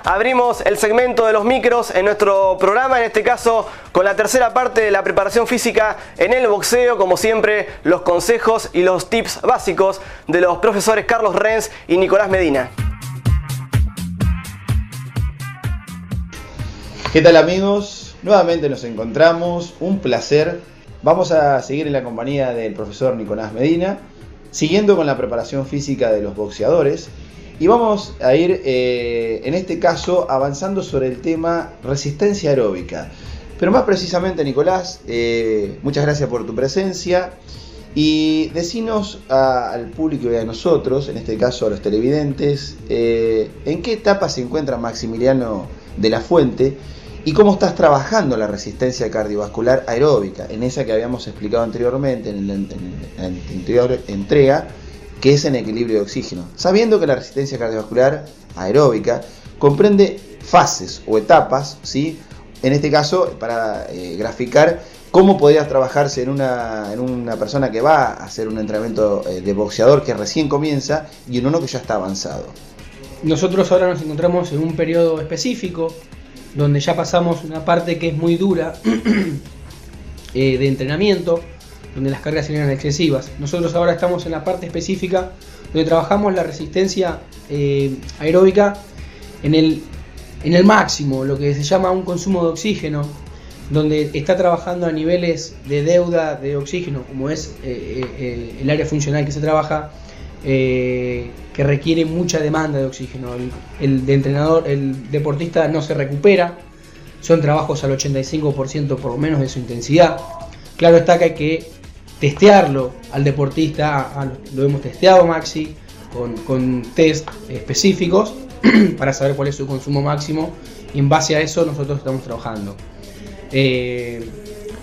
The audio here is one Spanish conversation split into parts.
Abrimos el segmento de los micros en nuestro programa, en este caso con la tercera parte de la preparación física en el boxeo. Como siempre, los consejos y los tips básicos de los profesores Carlos Renz y Nicolás Medina. ¿Qué tal, amigos? Nuevamente nos encontramos, un placer. Vamos a seguir en la compañía del profesor Nicolás Medina, siguiendo con la preparación física de los boxeadores. Y vamos a ir, en este caso, avanzando sobre el tema resistencia aeróbica. Pero más precisamente, Nicolás, muchas gracias por tu presencia. Y decinos al público y a nosotros, en este caso a los televidentes, ¿en qué etapa se encuentra Maximiliano de la Fuente? ¿Y cómo estás trabajando la resistencia cardiovascular aeróbica? En esa que habíamos explicado anteriormente, en la anterior entrega, que es en equilibrio de oxígeno, sabiendo que la resistencia cardiovascular aeróbica comprende fases o etapas, ¿sí? En este caso, para graficar cómo podría trabajarse en una persona que va a hacer un entrenamiento de boxeador que recién comienza y en uno que ya está avanzado. Nosotros ahora nos encontramos en un periodo específico donde ya pasamos una parte que es muy dura de entrenamiento, donde las cargas serían excesivas. Nosotros ahora estamos en la parte específica donde trabajamos la resistencia aeróbica en el máximo, lo que se llama un consumo de oxígeno, donde está trabajando a niveles de deuda de oxígeno, como es el área funcional que se trabaja, que requiere mucha demanda de oxígeno. El deportista no se recupera, son trabajos al 85% por lo menos de su intensidad. Claro está que hay que testearlo al deportista, lo hemos testeado, Maxi, con test específicos para saber cuál es su consumo máximo, y en base a eso nosotros estamos trabajando.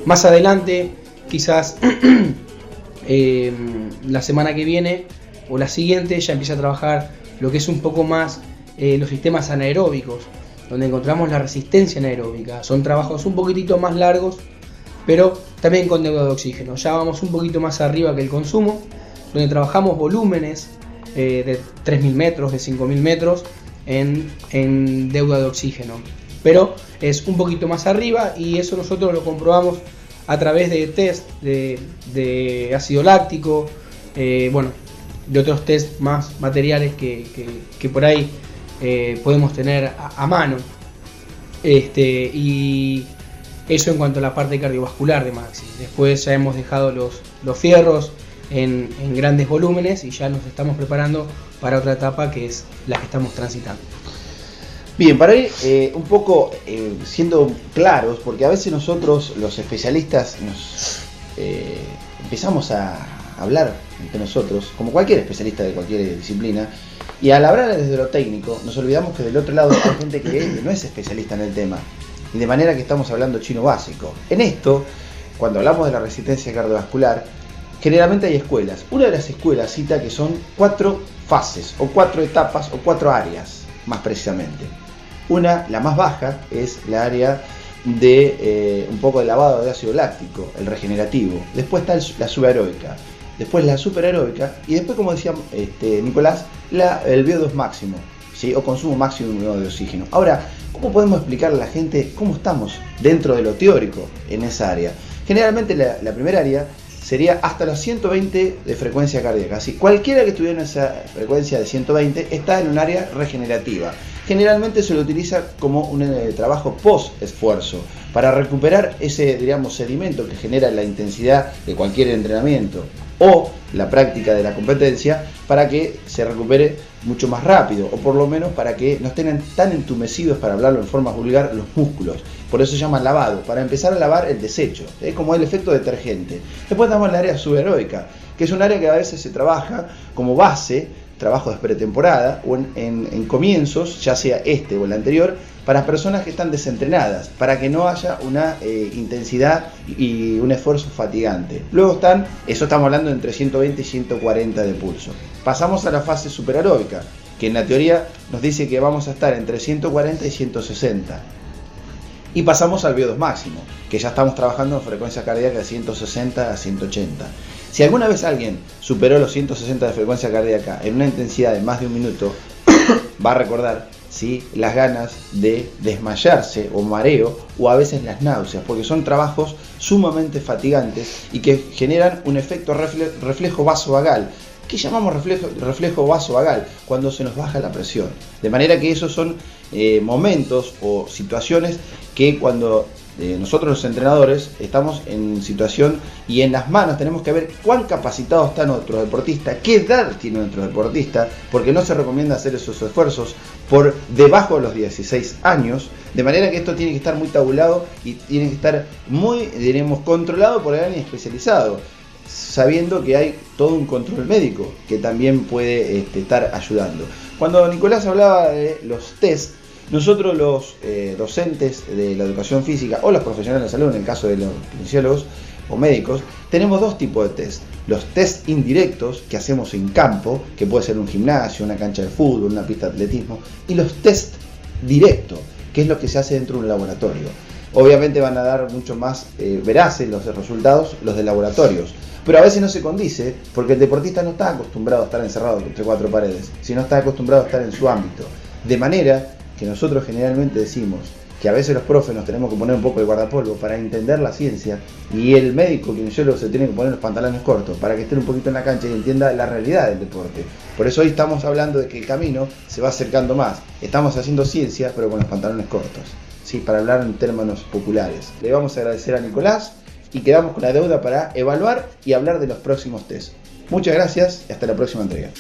Más adelante, quizás la semana que viene o la siguiente, ya empieza a trabajar lo que es un poco más los sistemas anaeróbicos, donde encontramos la resistencia anaeróbica. Son trabajos un poquitito más largos, pero también con deuda de oxígeno. Ya vamos un poquito más arriba que el consumo, donde trabajamos volúmenes de 3.000 metros, de 5.000 metros en deuda de oxígeno. Pero es un poquito más arriba, y eso nosotros lo comprobamos a través de test de ácido láctico, de otros test más materiales que por ahí podemos tener a mano. Y eso en cuanto a la parte cardiovascular de Maxi. Después ya hemos dejado los fierros en grandes volúmenes y ya nos estamos preparando para otra etapa que es la que estamos transitando. Bien, para ir un poco siendo claros, porque a veces nosotros los especialistas empezamos a hablar entre nosotros, como cualquier especialista de cualquier disciplina, y al hablar desde lo técnico nos olvidamos que del otro lado hay gente que no es especialista en el tema. Y de manera que estamos hablando chino básico. En esto, cuando hablamos de la resistencia cardiovascular, generalmente hay escuelas. Una de las escuelas cita que son 4 fases, o 4 etapas, o 4 áreas, más precisamente. Una, la más baja, es la área de un poco de lavado de ácido láctico, el regenerativo. Después está la subaeróbica, después la superaeróbica, y después, como decía Nicolás, el VO2 máximo, ¿sí? O consumo máximo de oxígeno. Ahora, ¿cómo podemos explicarle a la gente cómo estamos dentro de lo teórico en esa área? Generalmente la primera área sería hasta los 120 de frecuencia cardíaca. Así, cualquiera que estuviera en esa frecuencia de 120 está en un área regenerativa. Generalmente se lo utiliza como un trabajo post-esfuerzo para recuperar ese, digamos, sedimento que genera la intensidad de cualquier entrenamiento o la práctica de la competencia, para que se recupere mucho más rápido, o por lo menos para que no estén tan entumecidos, para hablarlo en forma vulgar, los músculos. Por eso se llama lavado, para empezar a lavar el desecho, como el efecto detergente. Después tenemos el área subaeróbica, que es un área que a veces se trabaja como base, trabajo de pretemporada, o en comienzos, ya sea este o el anterior, para personas que están desentrenadas, para que no haya una intensidad y un esfuerzo fatigante. Luego eso estamos hablando entre 120 y 140 de pulso. Pasamos a la fase superaeróbica, que en la teoría nos dice que vamos a estar entre 140 y 160. Y pasamos al VO2 máximo, que ya estamos trabajando en frecuencia cardíaca de 160 a 180. Si alguna vez alguien superó los 160 de frecuencia cardíaca en una intensidad de más de un minuto, va a recordar, ¿sí?, las ganas de desmayarse o mareo, o a veces las náuseas, porque son trabajos sumamente fatigantes y que generan un efecto reflejo vasovagal. ¿Qué llamamos reflejo vasovagal? Cuando se nos baja la presión. De manera que esos son momentos o situaciones que cuando nosotros los entrenadores estamos en situación y en las manos tenemos que ver cuán capacitado está nuestro deportista, qué edad tiene nuestro deportista, porque no se recomienda hacer esos esfuerzos por debajo de los 16 años, de manera que esto tiene que estar muy tabulado y tiene que estar muy, diremos, controlado por alguien especializado, sabiendo que hay todo un control médico que también puede estar ayudando. Cuando Nicolás hablaba de los test, nosotros los docentes de la educación física o los profesionales de salud, en el caso de los kinesiólogos o médicos, tenemos dos tipos de test. Los test indirectos que hacemos en campo, que puede ser un gimnasio, una cancha de fútbol, una pista de atletismo, y los test directos, que es lo que se hace dentro de un laboratorio. Obviamente van a dar mucho más veraces los resultados, los de laboratorios, pero a veces no se condice porque el deportista no está acostumbrado a estar encerrado entre cuatro paredes, sino está acostumbrado a estar en su ámbito. De manera que nosotros generalmente decimos que a veces los profes nos tenemos que poner un poco de guardapolvo para entender la ciencia, y el médico kinesiólogo se tiene que poner los pantalones cortos para que esté un poquito en la cancha y entienda la realidad del deporte. Por eso hoy estamos hablando de que el camino se va acercando más. Estamos haciendo ciencia, pero con los pantalones cortos, ¿sí?, para hablar en términos populares. Le vamos a agradecer a Nicolás y quedamos con la deuda para evaluar y hablar de los próximos test. Muchas gracias y hasta la próxima entrega.